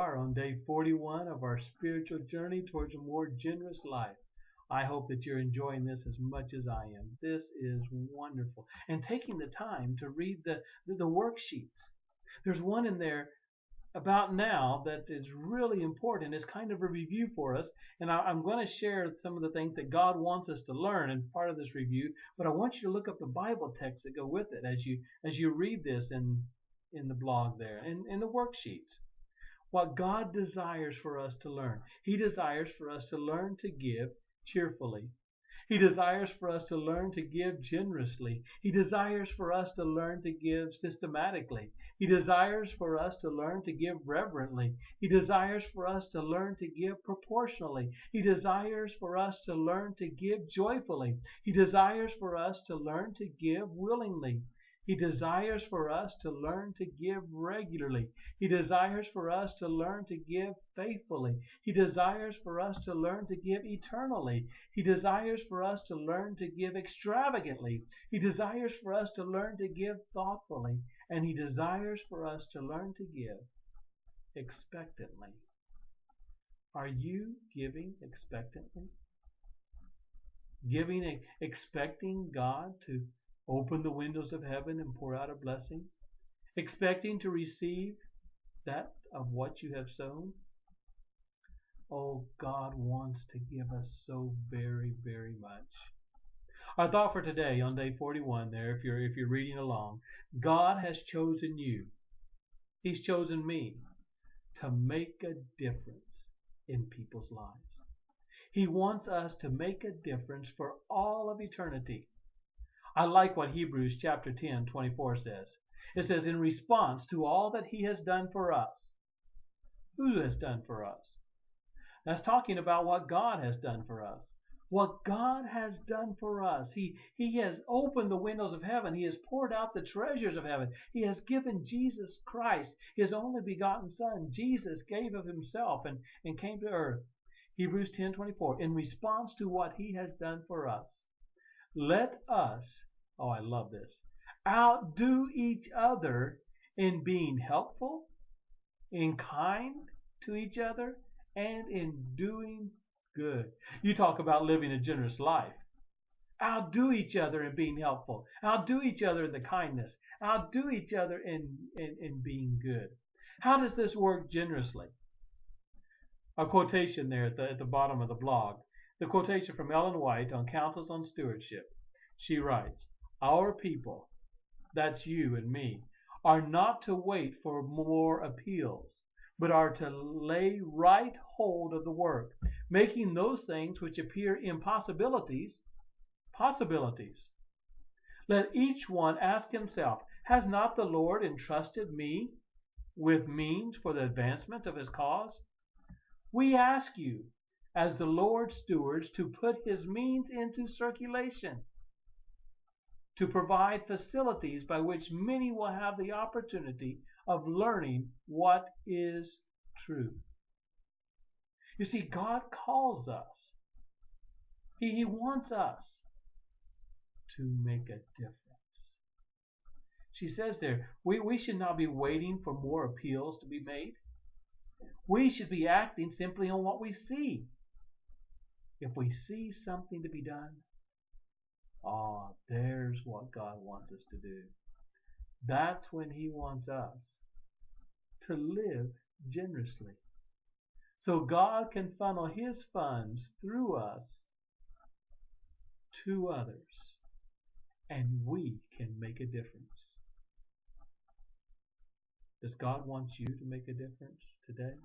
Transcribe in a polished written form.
are on day 41 of our spiritual journey towards a more generous life. I hope that you're enjoying this as much as I am. This is wonderful. And taking the time to read the worksheets. There's one in there about now that is really important. It's kind of a review for us. And I'm going to share some of the things that God wants us to learn in part of this review. But I want you to look up the Bible texts that go with it as you read this in the blog there and in the worksheets. What God desires for us to learn. He desires for us to learn to give cheerfully. He desires for us to learn to give generously. He desires for us to learn to give systematically. He desires for us to learn to give reverently. He desires for us to learn to give proportionally. He desires for us to learn to give joyfully. He desires for us to learn to give willingly. He desires for us to learn to give regularly. He desires for us to learn to give faithfully. He desires for us to learn to give eternally. He desires for us to learn to give extravagantly. He desires for us to learn to give thoughtfully. And He desires for us to learn to give expectantly. Are you giving expectantly? Giving, expecting God to open the windows of heaven and pour out a blessing, expecting to receive that of what you have sown? Oh, God wants to give us so very, very much. Our thought for today on day 41 there, if you're reading along, God has chosen you. He's chosen me to make a difference in people's lives. He wants us to make a difference for all of eternity. I like what Hebrews chapter 10:24 says. It says, in response to all that He has done for us. Who has done for us? That's talking about what God has done for us. What God has done for us. He has opened the windows of heaven. He has poured out the treasures of heaven. He has given Jesus Christ, His only begotten Son. Jesus gave of Himself and came to earth. Hebrews 10:24. In response to what He has done for us, let us, oh, I love this, outdo each other in being helpful, in kind to each other, and in doing good. You talk about living a generous life. Outdo each other in being helpful. Outdo each other in the kindness. Outdo each other in being good. How does this work generously? A quotation there at the bottom of the blog. The quotation from Ellen White on Counsels on Stewardship. She writes, our people, that's you and me, are not to wait for more appeals, but are to lay right hold of the work, making those things which appear impossibilities, possibilities. Let each one ask himself, has not the Lord entrusted me with means for the advancement of His cause? We ask you, as the Lord's stewards, to put His means into circulation, to provide facilities by which many will have the opportunity of learning what is truth. You see, God calls us. He wants us to make a difference. She says there, we should not be waiting for more appeals to be made. We should be acting simply on what we see. If we see something to be done, there's what God wants us to do. That's when He wants us to live generously. So God can funnel His funds through us to others, and we can make a difference. Does God want you to make a difference today?